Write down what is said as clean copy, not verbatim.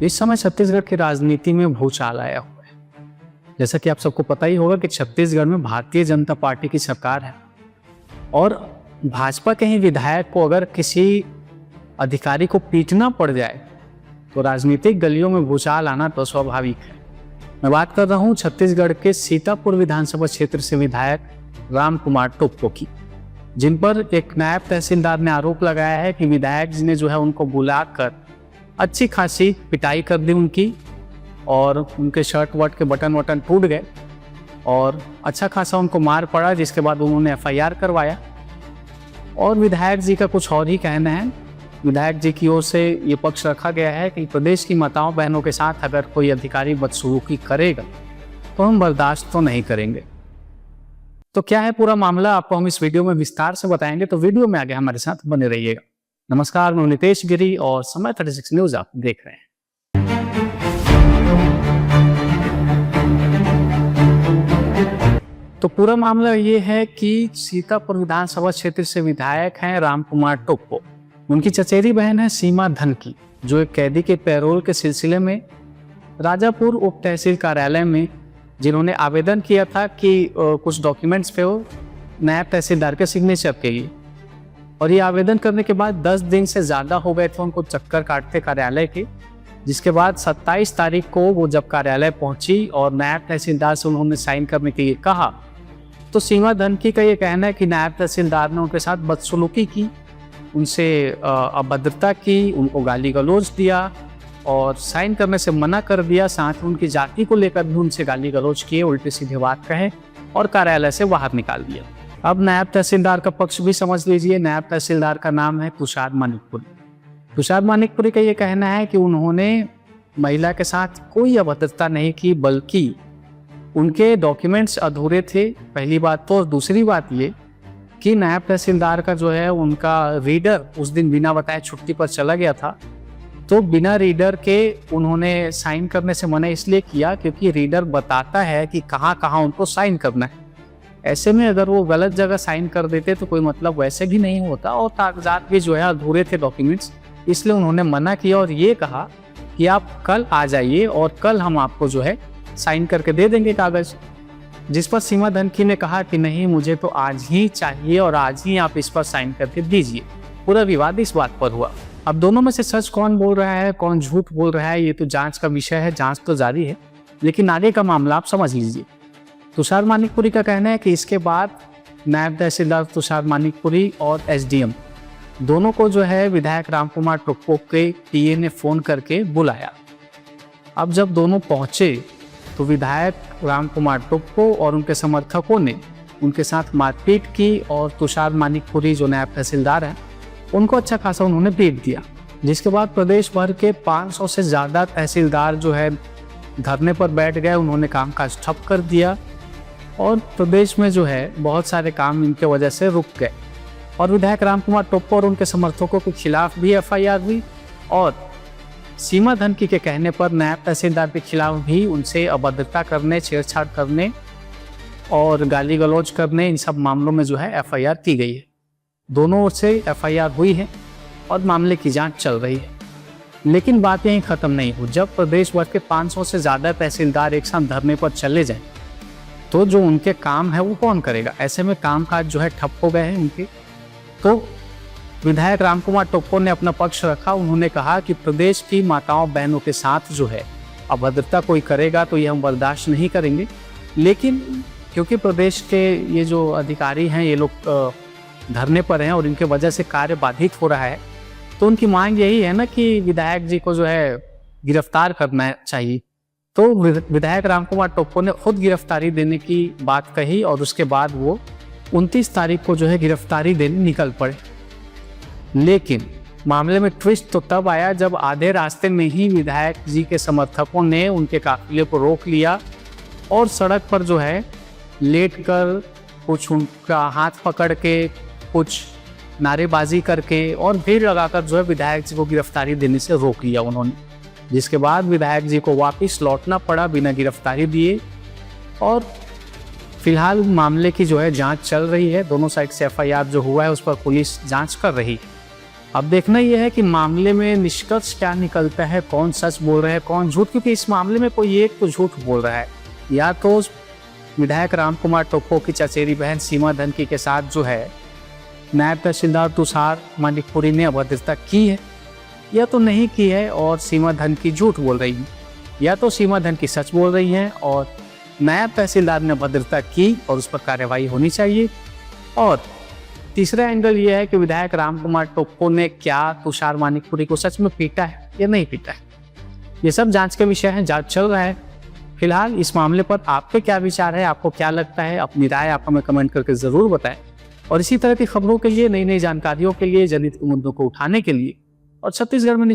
इस समय छत्तीसगढ़ की राजनीति में भूचाल आया हुआ है। जैसा कि आप सबको पता ही होगा कि छत्तीसगढ़ में भारतीय जनता पार्टी की सरकार है और भाजपा के ही विधायक को अगर किसी अधिकारी को पीटना पड़ जाए तो राजनीतिक गलियों में भूचाल आना तो स्वाभाविक है। मैं बात कर रहा हूं छत्तीसगढ़ के सीतापुर विधानसभा क्षेत्र से विधायक राम कुमार टोप्पो की, जिन पर एक नायब तहसीलदार ने आरोप लगाया है कि विधायक जी ने जो है उनको बुलाकर अच्छी खासी पिटाई कर दी उनकी और उनके शर्ट वर्ट के बटन वटन टूट गए और अच्छा खासा उनको मार पड़ा, जिसके बाद उन्होंने एफआईआर करवाया। और विधायक जी का कुछ और ही कहना है। विधायक जी की ओर से ये पक्ष रखा गया है कि प्रदेश की माताओं बहनों के साथ अगर कोई अधिकारी बदसलूकी करेगा तो हम बर्दाश्त तो नहीं करेंगे। तो क्या है पूरा मामला, आपको हम इस वीडियो में विस्तार से बताएंगे, तो वीडियो में आगे हमारे साथ बने रहिएगा। नमस्कार, मैं नितेश गिरी और समय 36 न्यूज आप देख रहे हैं। तो पूरा मामला ये है कि सीतापुर विधानसभा क्षेत्र से विधायक हैं राम कुमार टोप्पो। उनकी चचेरी बहन है सीमा धनकी, जो एक कैदी के पैरोल के सिलसिले में राजापुर उप तहसील कार्यालय में जिन्होंने आवेदन किया था कि कुछ डॉक्यूमेंट्स पे वो नायब तहसीलदार के सिग्नेचर के लिए, और ये आवेदन करने के बाद 10 दिन से ज़्यादा हो गए थे उनको चक्कर काटते कार्यालय के। जिसके बाद 27 तारीख को वो जब कार्यालय पहुंची और नायब तहसीलदार से उन्होंने साइन करने के लिए कहा, तो सीमा धनकी का ये कहना है कि नायब तहसीलदार ने उनके साथ बदसलूकी की, उनसे अभद्रता की, उनको गाली गलौज दिया और साइन करने से मना कर दिया। साथ ही उनकी जाति को लेकर भी उनसे गाली गलौज किए, उल्टी सीधी बात कहे और कार्यालय से बाहर निकाल दिया। अब नायब तहसीलदार का पक्ष भी समझ लीजिए। नायब तहसीलदार का नाम है तुषार मानिकपुरी। तुषार मानिकपुरी का ये कहना है कि उन्होंने महिला के साथ कोई अभद्रता नहीं की, बल्कि उनके डॉक्यूमेंट्स अधूरे थे, पहली बात तो। और दूसरी बात ये कि नायब तहसीलदार का जो है उनका रीडर उस दिन बिना बताए छुट्टी पर चला गया था, तो बिना रीडर के उन्होंने साइन करने से मना इसलिए किया क्योंकि रीडर बताता है कि कहाँ कहाँ उनको साइन करना है। ऐसे में अगर वो गलत जगह साइन कर देते तो कोई मतलब वैसे भी नहीं होता और कागजात भी जो है अधूरे थे डॉक्यूमेंट्स, इसलिए उन्होंने मना किया और ये कहा कि आप कल आ जाइए और कल हम आपको जो है साइन करके दे देंगे कागज। जिस पर सीमा धनकी ने कहा कि नहीं, मुझे तो आज ही चाहिए और आज ही आप इस पर साइन करके दीजिए। पूरा विवाद इस बात पर हुआ। अब दोनों में से सच कौन बोल रहा है, कौन झूठ बोल रहा है, ये तो जांच का विषय है, जांच तो जारी है, लेकिन आगे का मामला आप समझ लीजिए। तुषार मानिकपुरी का कहना है कि इसके बाद नायब तहसीलदार तुषार मानिकपुरी और एसडीएम दोनों को जो है विधायक राम कुमार टोप्पो के टीए ने फ़ोन करके बुलाया। अब जब दोनों पहुंचे तो विधायक राम कुमार टोप्पो और उनके समर्थकों ने उनके साथ मारपीट की और तुषार मानिकपुरी जो नायब तहसीलदार हैं उनको अच्छा खासा उन्होंने पीट दिया। जिसके बाद प्रदेश भर के 500 से ज़्यादा तहसीलदार जो है धरने पर बैठ गए, उन्होंने कामकाज ठप कर दिया और प्रदेश में जो है बहुत सारे काम इनके वजह से रुक गए। और विधायक राम कुमार टोप्पो और उनके समर्थकों के खिलाफ भी एफआईआर हुई और सीमा धनकी के कहने पर नायब तहसीलदार के खिलाफ भी उनसे अभद्रता करने, छेड़छाड़ करने और गाली गलौज करने, इन सब मामलों में जो है एफआईआर की गई है। दोनों ओर से एफआईआर हुई है और मामले की जांच चल रही है। लेकिन बात यहीं ख़त्म नहीं हुई। जब प्रदेश भर के 500 से ज़्यादा तहसीलदार एक साथ धरने पर चले जाएं तो जो उनके काम है वो कौन करेगा? ऐसे में कामकाज जो है ठप हो गए हैं उनके। तो विधायक राम कुमार टोप्पो ने अपना पक्ष रखा। उन्होंने कहा कि प्रदेश की माताओं बहनों के साथ जो है अभद्रता कोई करेगा तो ये हम बर्दाश्त नहीं करेंगे। लेकिन क्योंकि प्रदेश के ये जो अधिकारी हैं ये लोग धरने पर हैं और इनके वजह से कार्य बाधित हो रहा है, तो उनकी मांग यही है ना कि विधायक जी को जो है गिरफ्तार करना चाहिए। तो विधायक राम कुमार टोप्पो ने खुद गिरफ्तारी देने की बात कही और उसके बाद वो 29 तारीख को जो है गिरफ्तारी देने निकल पड़े। लेकिन मामले में ट्विस्ट तो तब आया जब आधे रास्ते में ही विधायक जी के समर्थकों ने उनके काफिले को रोक लिया और सड़क पर जो है लेट कर कुछ उनका हाथ पकड़ के, कुछ नारेबाजी करके और भीड़ लगाकर जो है विधायक जी को गिरफ्तारी देने से रोक लिया उन्होंने। जिसके बाद विधायक जी को वापस लौटना पड़ा बिना गिरफ्तारी दिए और फिलहाल मामले की जो है जांच चल रही है। दोनों साइड से एफआईआर जो हुआ है उस पर पुलिस जांच कर रही है। अब देखना यह है कि मामले में निष्कर्ष क्या निकलता है, कौन सच बोल रहा है कौन झूठ, क्योंकि इस मामले में कोई एक तो झूठ बोल रहा है। या तो विधायक रामकुमार टोप्पो की चचेरी बहन सीमा धनकी के साथ जो है नायब तहसीलदार तुषार मानिकपुरी ने अभद्रता की है, या तो नहीं की है और सीमा धनकी झूठ बोल रही है, या तो सीमा धनकी सच बोल रही हैं और नायब तहसीलदार ने अभद्रता की और उस पर कार्रवाई होनी चाहिए। और तीसरा एंगल ये है कि विधायक रामकुमार टोप्पो ने क्या तुषार मानिकपुरी को सच में पीटा है या नहीं पीटा है। ये सब जांच का विषय है, जांच चल रहा है। फिलहाल इस मामले पर आपके क्या विचार है, आपको क्या लगता है, अपनी राय आप हमें कमेंट करके ज़रूर बताएं। और इसी तरह की खबरों के लिए, नई नई जानकारियों के लिए, जनहित के मुद्दों को उठाने के लिए और छत्तीसगढ़ में